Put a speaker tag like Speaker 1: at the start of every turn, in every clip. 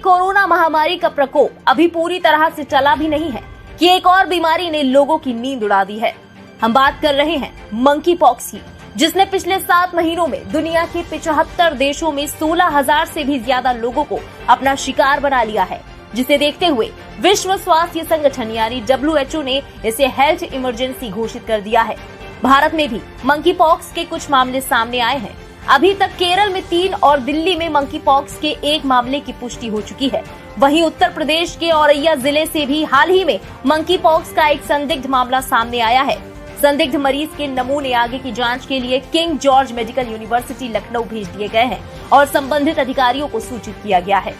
Speaker 1: Corona महामारी का प्रकोप अभी पूरी तरह से चला भी नहीं है कि एक और बीमारी ने लोगों की नींद उड़ा दी है। हम बात कर रहे हैं मंकी पॉक्स की, जिसने पिछले 7 महीनों में दुनिया के 75 देशों में 16,000 से भी ज्यादा लोगों को अपना शिकार बना लिया है, जिसे देखते हुए विश्व स्वास्थ्य संगठन यानी WHO ने इसे हेल्थ इमरजेंसी घोषित कर दिया है। भारत में भी मंकी पॉक्स के कुछ मामले सामने आए हैं। अभी तक केरल में 3 और दिल्ली में मंकी पॉक्स के 1 मामले की पुष्टि हो चुकी है। वहीं उत्तर प्रदेश के औरैया जिले से भी हाल ही में मंकी पॉक्स का एक संदिग्ध मामला सामने आया है। संदिग्ध मरीज के नमूने आगे की जांच के लिए king George medical university Lucknow भेज दिए गए हैं और संबंधित अधिकारियों को सूचित किया गया है।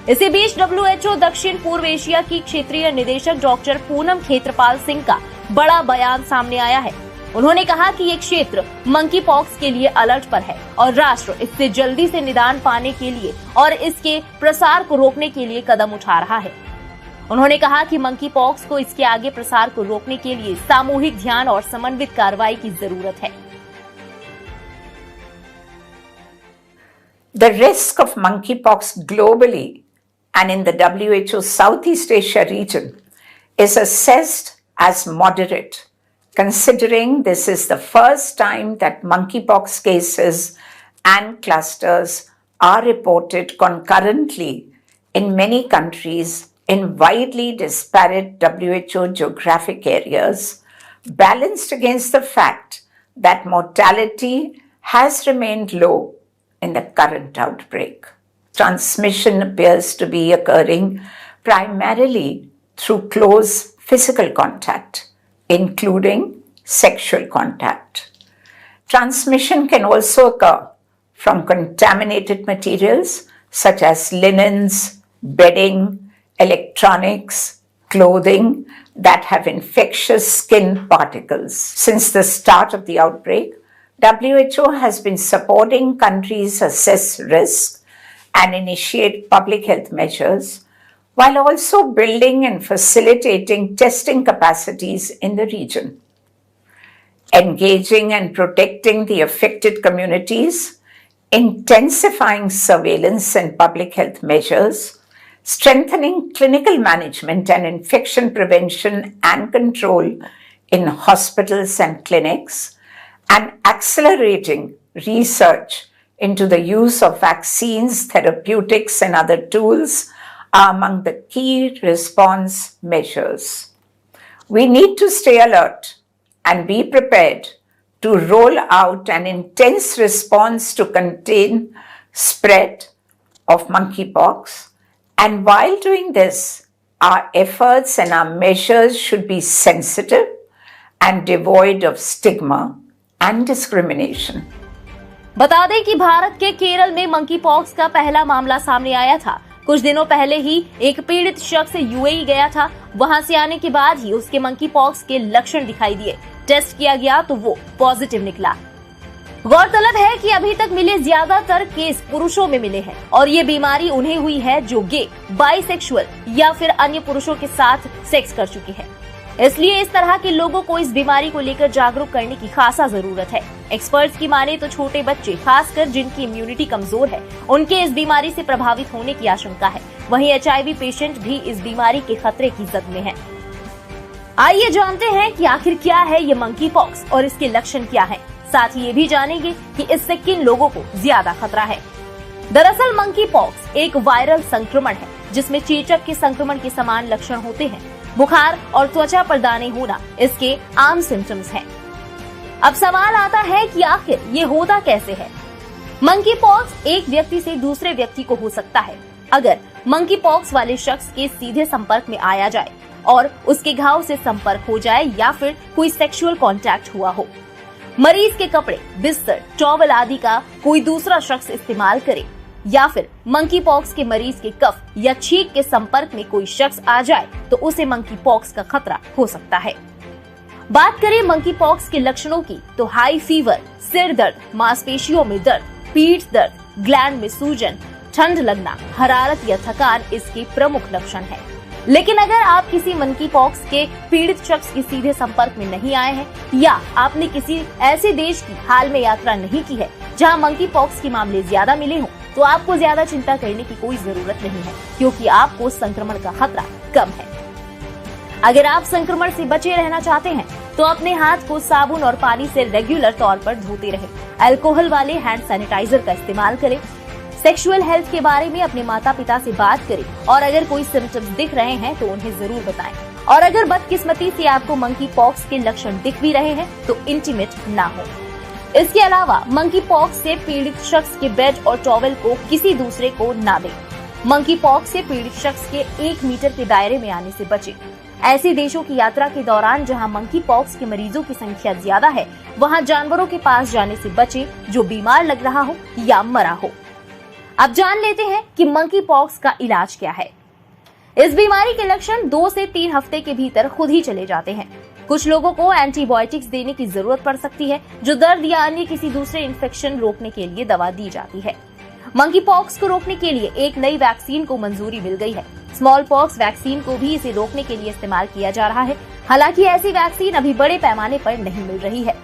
Speaker 1: इसी बीच WHO दक्षिण पूर्व एशिया की क्षेत्रीय निदेशक डॉक्टर पूनम खेत्रपाल सिंह का बड़ा बयान सामने आया है। उन्होंने कहा कि ये क्षेत्र मंकी पॉक्स के लिए अलर्ट पर है और राष्ट्र इससे जल्दी से निदान पाने के लिए और इसके प्रसार को रोकने के लिए कदम उठा रहा है। उन्होंने कहा कि मंकी पॉक्स को इसके आगे प्रसार को रोकने के लिए सामूहिक ध्यान और समन्वित कार्रवाई की जरूरत है।
Speaker 2: The risk of monkeypox globally and in the WHO Southeast Asia region is assessed as moderate, considering this is the first time that monkeypox cases and clusters are reported concurrently in many countries in widely disparate WHO geographic areas, balanced against the fact that mortality has remained low in the current outbreak. Transmission appears to be occurring primarily through close physical contact, including sexual contact. Transmission can also occur from contaminated materials such as linens, bedding, electronics, clothing that have infectious skin particles. Since the start of the outbreak, WHO has been supporting countries assess risk and initiate public health measures, while also building and facilitating testing capacities in the region. Engaging and protecting the affected communities, intensifying surveillance and public health measures, strengthening clinical management and infection prevention and control in hospitals and clinics, and accelerating research into the use of vaccines, therapeutics, and other tools are among the key response measures. We need to stay alert and be prepared to roll out an intense response to contain spread of monkeypox. And while doing this, our efforts and our measures should be sensitive and devoid of stigma and discrimination.
Speaker 1: बता दें कि भारत के केरल में monkey pox का पहला मामला सामने आया था। कुछ दिनों पहले ही एक पीड़ित शख्स UAE गया था। वहां से आने के बाद ही उसके मंकी पॉक्स के लक्षण दिखाई दिए। टेस्ट किया गया तो वो पॉजिटिव निकला। गौरतलब है कि अभी तक मिले ज्यादातर केस पुरुषों में मिले हैं और ये बीमारी उन्हें हुई है जो गे, बाइसेक्सुअल या फिर अन्य पुरुषों के साथ सेक्स कर चुके हैं। इसलिए इस तरह के लोगों को इस बीमारी को लेकर जागरूक करने की खासा जरूरत है। एक्सपर्ट्स की माने तो छोटे बच्चे, खासकर जिनकी इम्यूनिटी कमजोर है, उनके इस बीमारी से प्रभावित होने की आशंका है। वहीं HIV पेशेंट भी इस बीमारी के खतरे की जद में है। आइए जानते हैं कि आखिर क्या है ये मंकी पॉक्स और इसके लक्षण क्या हैं। साथ ही ये भी जानेंगे कि इससे किन लोगों को ज्यादा खतरा है। दरअसल मंकी पॉक्स एक वायरल संक्रमण है जिसमें चेचक के संक्रमण के समान लक्षण होते हैं। बुखार और त्वचा पर दाने होना इसके आम सिम्टम्स हैं। अब सवाल आता है कि आखिर ये होता कैसे है। मंकी पॉक्स एक व्यक्ति से दूसरे व्यक्ति को हो सकता है अगर मंकी पॉक्स वाले शख्स के सीधे संपर्क में आया जाए और उसके घाव से संपर्क हो जाए या फिर कोई सेक्सुअल कांटेक्ट हुआ हो। मरीज के कपड़े, बिस्तर, टॉवल आदि का कोई दूसरा शख्स इस्तेमाल करे या फिर मंकी पॉक्स के मरीज के कफ या छींक के संपर्क में कोई शख्स आ जाए तो उसे मंकी पॉक्स का खतरा हो सकता है। बात करें मंकी पॉक्स के लक्षणों की तो हाई फीवर, सिर दर्द, मांसपेशियों में दर्द, पीठ दर्द, ग्लैंड में सूजन, ठंड लगना, हरारत या थकान इसके प्रमुख लक्षण हैं। लेकिन अगर आप किसी मंकी पॉक्स के पीड़ित शख्स के सीधे संपर्क में नहीं आए हैं या आपने किसी ऐसे देश की हाल में यात्रा नहीं की है जहां मंकी पॉक्स के मामले ज्यादा मिले हों, तो आपको ज्यादा चिंता करने की कोई जरूरत नहीं है, क्योंकि आपको संक्रमण का खतरा कम है। अगर आप संक्रमण से बचे रहना चाहते हैं तो अपने हाथ को साबुन और पानी से रेगुलर तौर पर धोते रहें। अल्कोहल वाले हैंड सैनिटाइजर का इस्तेमाल करें। सेक्सुअल हेल्थ के बारे में अपने माता पिता से बात करें और अगर कोई सिम्टम्स दिख रहे हैं तो उन्हें जरूर बताएं। और अगर बदकिस्मती से आपको मंकी पॉक्स के लक्षण दिख भी रहे हैं तो इंटीमेट ना हो। इसके अलावा मंकी पॉक्स से पीड़ित शख्स के बेड और टॉवेल को किसी दूसरे को ना दें। मंकी पॉक्स से पीड़ित शख्स के 1 मीटर के दायरे में आने से बचें। ऐसे देशों की यात्रा के दौरान जहां मंकी पॉक्स के मरीजों की संख्या ज्यादा है, वहां जानवरों के पास जाने से बचें जो बीमार लग रहा हो या मरा हो। अब जान लेते हैं कि मंकी पॉक्स का इलाज क्या है। इस बीमारी के लक्षण 2 से 3 हफ्ते के भीतर खुद ही चले जाते हैं। कुछ लोगों को एंटीबायोटिक्स देने की जरूरत पड़ सकती है, जो दर्द या अन्य किसी दूसरे इन्फेक्शन रोकने के लिए दवा दी जाती है। मंकी पॉक्स को रोकने के लिए एक नई वैक्सीन को मंजूरी मिल गई है। स्मॉल पॉक्स वैक्सीन को भी इसे रोकने के लिए इस्तेमाल किया जा रहा है। हालांकि ऐसी वैक्सीन अभी बड़े पैमाने पर नहीं मिल रही है।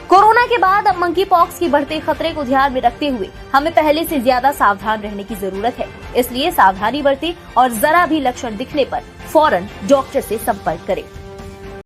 Speaker 1: कोरोना के बाद अब मंकी पॉक्स के बढ़ते खतरे को ध्यान में रखते हुए हमें पहले से ज्यादा सावधान रहने की जरूरत है। इसलिए सावधानी बरतें और जरा भी लक्षण दिखने पर फौरन डॉक्टर से संपर्क करें।